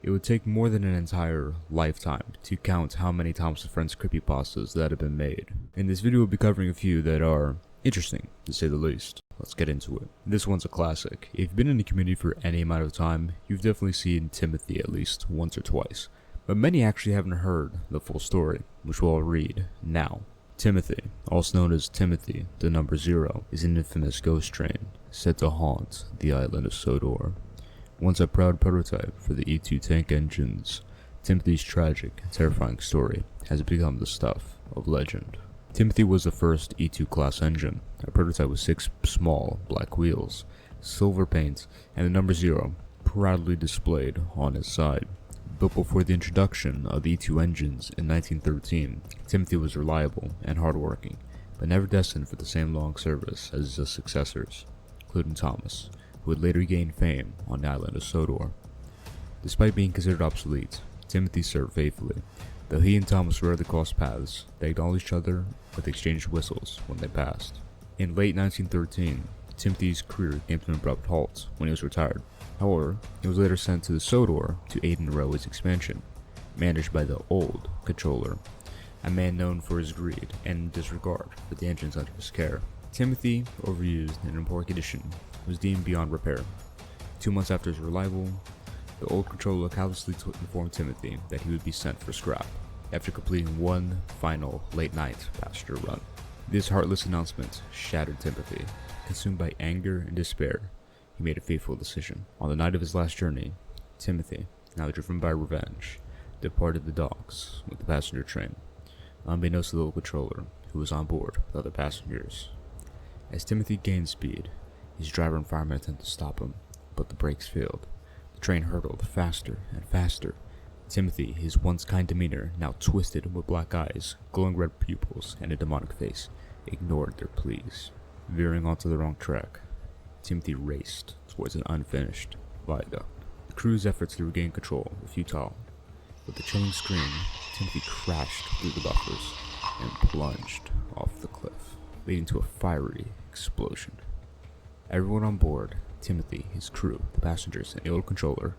It would take more than an entire lifetime to count how many Thomas and Friends creepypastas that have been made. In this video we'll be covering a few that are interesting, to say the least. Let's get into it. This one's a classic. If you've been in the community for any amount of time, you've definitely seen Timothy at least once or twice. But many actually haven't heard the full story, which we'll read now. Timothy, also known as Timothy, the number 0, is an infamous ghost train said to haunt the island of Sodor. Once a proud prototype for the E2 tank engines, Timothy's tragic and terrifying story has become the stuff of legend. Timothy was the first E2 class engine, a prototype with 6 small black wheels, silver paint, and the number 0 proudly displayed on its side. Built before the introduction of the E2 engines in 1913, Timothy was reliable and hardworking, but never destined for the same long service as his successors, including Thomas, who would later gain fame on the island of Sodor. Despite being considered obsolete, Timothy served faithfully. Though he and Thomas rarely crossed paths, they acknowledged each other with exchanged whistles when they passed. In late 1913, Timothy's career came to an abrupt halt when he was retired. However, he was later sent to the Sodor to aid in the railway's expansion, managed by the old controller, a man known for his greed and disregard for the engines under his care. Timothy, overused and in poor condition, was deemed beyond repair. 2 months after his arrival, the old controller callously informed Timothy that he would be sent for scrap after completing one final late-night passenger run. This heartless announcement shattered Timothy. Consumed by anger and despair, he made a fateful decision. On the night of his last journey, Timothy, now driven by revenge, departed the docks with the passenger train, unbeknownst to the old controller, who was on board with other passengers. As Timothy gained speed, his driver and fireman attempted to stop him, but the brakes failed. The train hurtled faster and faster. Timothy, his once kind demeanor now twisted with black eyes, glowing red pupils, and a demonic face, ignored their pleas. Veering onto the wrong track, Timothy raced towards an unfinished viaduct. The crew's efforts to regain control were futile. With the train scream, Timothy crashed through the buffers and plunged off the cliff, leading to a fiery explosion. Everyone on board, Timothy, his crew, the passengers, and the old controller,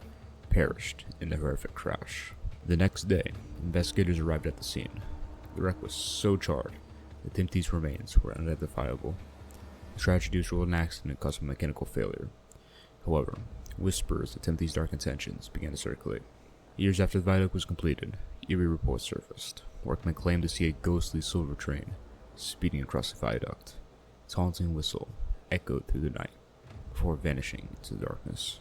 perished in the horrific crash. The next day, investigators arrived at the scene. The wreck was so charred that Timothy's remains were unidentifiable. The tragedy was ruled an accident caused by mechanical failure. However, whispers of Timothy's dark intentions began to circulate. Years after the viaduct was completed, eerie reports surfaced. Workmen claimed to see a ghostly silver train speeding across the viaduct. Its haunting whistle echoed through the night before vanishing into the darkness.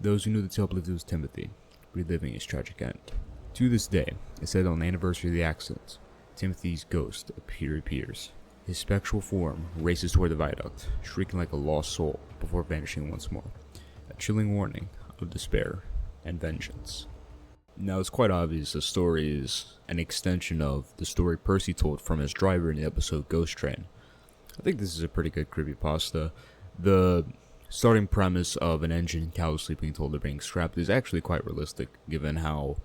Those who knew the tale believed it was Timothy, reliving his tragic end. To this day, it's said on the anniversary of the accident, Timothy's ghost appears. His spectral form races toward the viaduct, shrieking like a lost soul before vanishing once more, a chilling warning of despair and vengeance. Now, it's quite obvious the story is an extension of the story Percy told from his driver in the episode Ghost Train. I think this is a pretty good creepypasta. The starting premise of an engine callously being told they're being scrapped is actually quite realistic, given how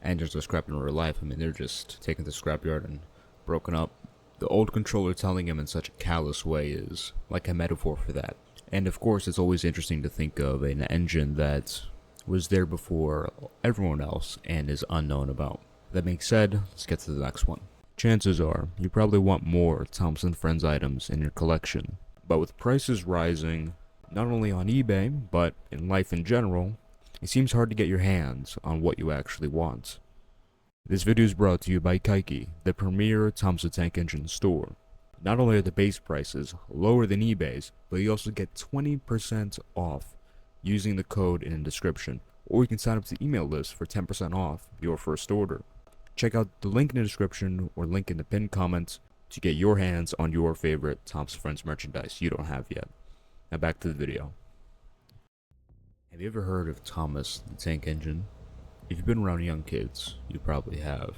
engines are scrapped in real life. I mean, they're just taken to the scrapyard and broken up. The old controller telling him in such a callous way is like a metaphor for that. And of course, it's always interesting to think of an engine that was there before everyone else and is unknown about. That being said, let's get to the next one. Chances are, you probably want more Thomas and Friends items in your collection. But with prices rising, not only on eBay, but in life in general, it seems hard to get your hands on what you actually want. This video is brought to you by Kaiki, the premier Thomas the Tank Engine store. Not only are the base prices lower than eBay's, but you also get 20% off using the code in the description, or you can sign up to the email list for 10% off your first order. Check out the link in the description or link in the pinned comment to get your hands on your favorite Thomas Friends merchandise you don't have yet. Now back to the video. Have you ever heard of Thomas the Tank Engine? If you've been around young kids, you probably have.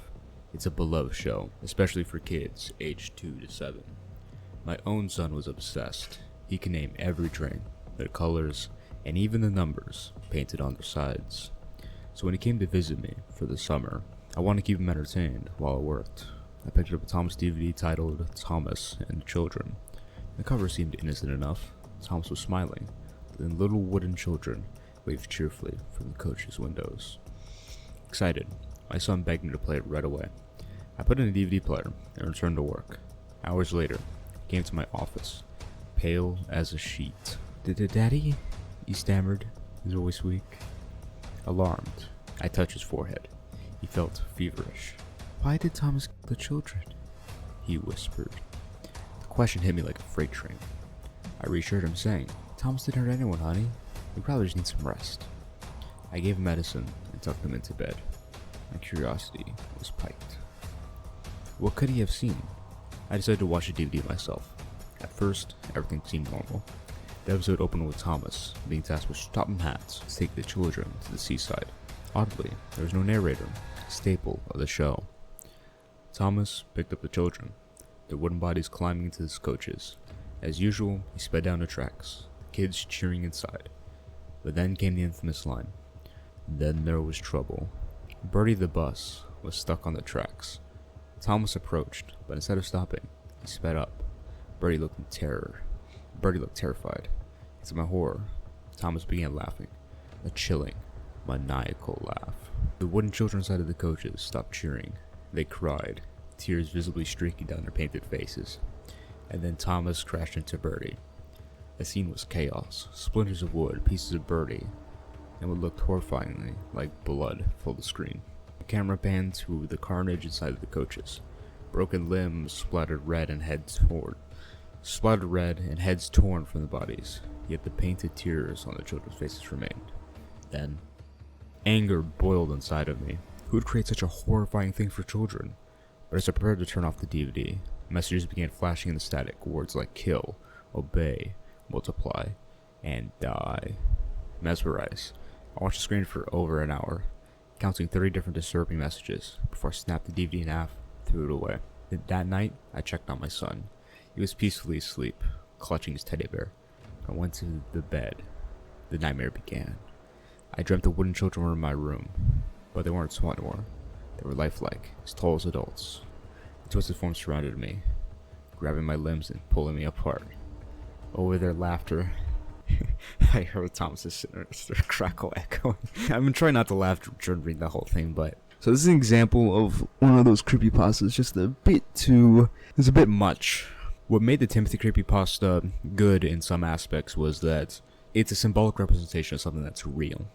It's a beloved show, especially for kids aged 2 to 7. My own son was obsessed. He can name every train, their colors, and even the numbers painted on their sides. So when he came to visit me for the summer, I wanted to keep him entertained while I worked. I picked up a Thomas DVD titled Thomas and the Children. The cover seemed innocent enough. Thomas was smiling, then little wooden children waved cheerfully from the coach's windows. Excited, my son begged me to play it right away. I put in a DVD player and returned to work. Hours later, he came to my office, pale as a sheet. Daddy? He stammered, his voice weak. Alarmed, I touched his forehead. He felt feverish. Why did Thomas kill the children? He whispered. The question hit me like a freight train. I reassured him, saying, Thomas didn't hurt anyone, honey. We probably just need some rest. I gave him medicine and tucked him into bed. My curiosity was piqued. What could he have seen? I decided to watch the DVD myself. At first, everything seemed normal. The episode opened with Thomas being tasked with Topham Hatt to take the children to the seaside. Oddly, there was no narrator, a staple of the show. Thomas picked up the children, their wooden bodies climbing into his coaches. As usual, he sped down the tracks, the kids cheering inside. But then came the infamous line. Then there was trouble. Bertie the bus was stuck on the tracks. Thomas approached, but instead of stopping, he sped up. Bertie looked terrified. To my horror, Thomas began laughing, a chilling, maniacal laugh. The wooden children inside of the coaches stopped cheering. They cried, tears visibly streaking down their painted faces. And then Thomas crashed into Bertie. The scene was chaos. Splinters of wood, pieces of Bertie, and what looked horrifyingly like blood filled the screen. The camera panned to the carnage inside of the coaches. Broken limbs splattered red and heads torn from the bodies, yet the painted tears on the children's faces remained. Then, anger boiled inside of me. Who would create such a horrifying thing for children? But as I prepared to turn off the DVD, messages began flashing in the static, words like kill, obey, multiply, and die. Mesmerized, I watched the screen for over an hour, counting 30 different disturbing messages, before I snapped the DVD in half, threw it away. That night, I checked on my son. He was peacefully asleep, clutching his teddy bear. I went to the bed. The nightmare began. I dreamt the wooden children were in my room, but they weren't small anymore. They were lifelike, as tall as adults. The twisted forms surrounded me, grabbing my limbs and pulling me apart. Over their laughter, I heard Thomas's sinister crackle echoing. I've been trying not to laugh during reading the whole thing, but... So this is an example of one of those creepypastas, just a bit too... It's a bit much. What made the Timothy creepypasta good in some aspects was that it's a symbolic representation of something that's real.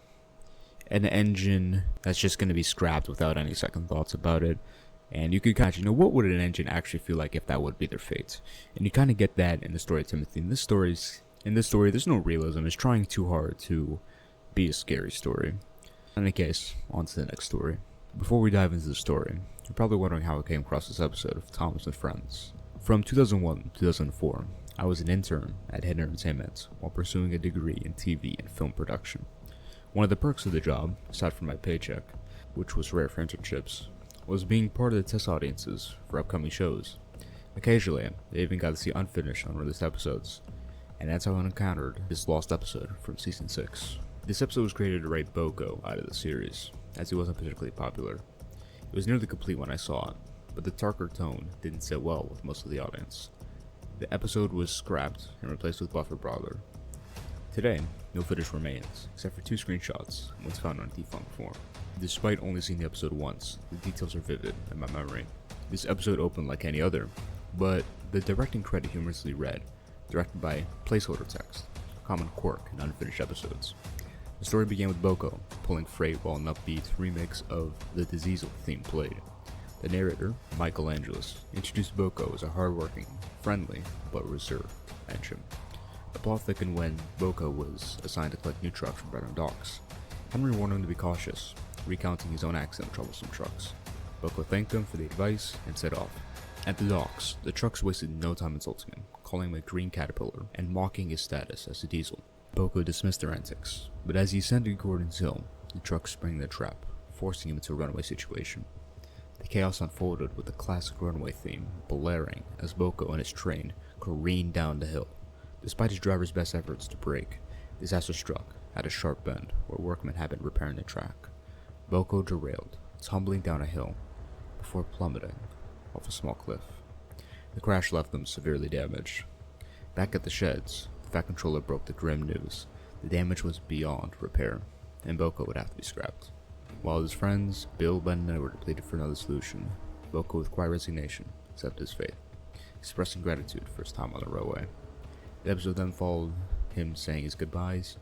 An engine that's just going to be scrapped without any second thoughts about it. And you could kind of, what would an engine actually feel like if that would be their fate? And you kind of get that in the story of Timothy. In this story, there's no realism. It's trying too hard to be a scary story. In any case, on to the next story. Before we dive into the story, you're probably wondering how I came across this episode of Thomas and Friends. From 2001 to 2004, I was an intern at Hidden Entertainment while pursuing a degree in TV and film production. One of the perks of the job, aside from my paycheck, which was rare for internships, was being part of the test audiences for upcoming shows. Occasionally, I even got to see unfinished, unreleased episodes, and that's how I encountered this lost episode from season 6. This episode was created to write Boko out of the series, as he wasn't particularly popular. It was nearly complete when I saw it, but the darker tone didn't sit well with most of the audience. The episode was scrapped and replaced with Buffer Brawler. Today, no footage remains, except for 2 screenshots and what's found on defunct form. Despite only seeing the episode once, the details are vivid in my memory. This episode opened like any other, but the directing credit humorously read, directed by placeholder text, a common quirk in unfinished episodes. The story began with Boko pulling freight while an upbeat remix of the Diesel theme played. The narrator, Michael Angelis, introduced Boko as a hardworking, friendly, but reserved engine. The plot thickened when Boko was assigned to collect new trucks from Brenham Docks. Henry warned him to be cautious, recounting his own accident with troublesome trucks. Boko thanked him for the advice and set off. At the docks, the trucks wasted no time insulting him, calling him a green caterpillar and mocking his status as a diesel. Boko dismissed their antics, but as he ascended Gordon's Hill, the trucks sprang the trap, forcing him into a runaway situation. The chaos unfolded with the classic runaway theme blaring as Boko and his train careened down the hill. Despite his driver's best efforts to brake, disaster struck at a sharp bend where workmen had been repairing the track. Boko derailed, tumbling down a hill, before plummeting off a small cliff. The crash left them severely damaged. Back at the sheds, the Fat Controller broke the grim news The damage was beyond repair, and Boko would have to be scrapped. While his friends, Bill, Ben, and Edward pleaded for another solution, Boko with quiet resignation accepted his fate, expressing gratitude for his time on the railway. The episode then followed him saying his goodbyes,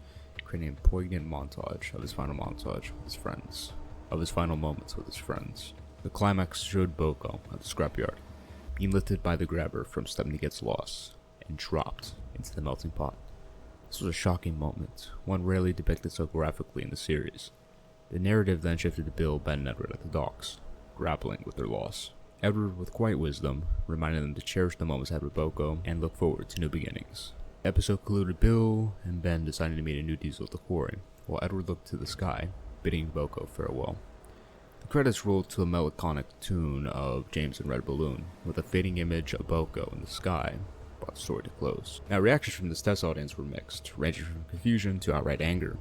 creating a poignant montage of his final montage with his friends, of his final moments with his friends. The climax showed Boko at the scrapyard, being lifted by the grabber from Stepney Gets Lost, and dropped into the melting pot. This was a shocking moment, one rarely depicted so graphically in the series. The narrative then shifted to Bill, Ben, and Edward at the docks, grappling with their loss. Edward, with quiet wisdom, reminded them to cherish the moments had with Boko and look forward to new beginnings. The episode concluded Bill and Ben deciding to meet a new diesel at the quarry, while Edward looked to the sky, bidding Boko farewell. The credits rolled to a melancholic tune of James and Red Balloon, with a fading image of Boko in the sky, brought the story to close. Now, reactions from this test audience were mixed, ranging from confusion to outright anger.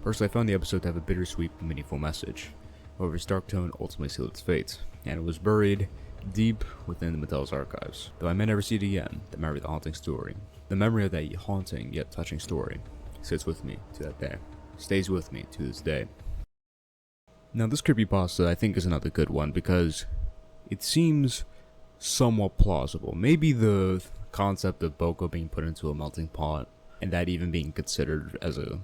Personally, I found the episode to have a bittersweet but meaningful message. However, its dark tone ultimately sealed its fate, and it was buried deep within the Mattel's archives. Though I may never see it again, the memory of the haunting story, the memory of that haunting yet touching story, sits with me to that day, stays with me to this day. Now, this creepypasta I think is another good one because it seems somewhat plausible. Maybe the concept of Boko being put into a melting pot and that even being considered as a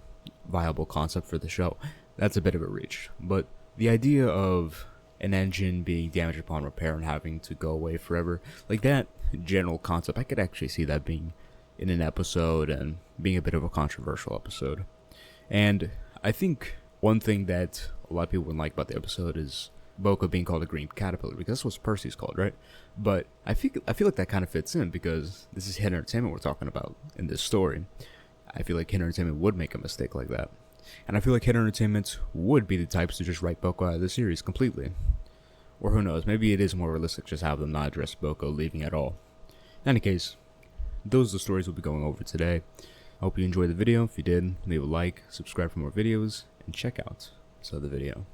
viable concept for the show, that's a bit of a reach. But the idea of an engine being damaged upon repair and having to go away forever, like that general concept, I could actually see that being in an episode and being a bit of a controversial episode. And I think one thing that a lot of people wouldn't like about the episode is Boko being called a green caterpillar, because that's what Percy's called, right? But I feel like that kind of fits in because this is Hit Entertainment we're talking about in this story. I feel like Hit Entertainment would make a mistake like that. And I feel like Hit Entertainment would be the types to just write Boko out of the series completely. Or who knows, maybe it is more realistic just have them not address Boko leaving at all. In any case, those are the stories we'll be going over today. I hope you enjoyed the video. If you did, leave a like, subscribe for more videos, and check out this other video.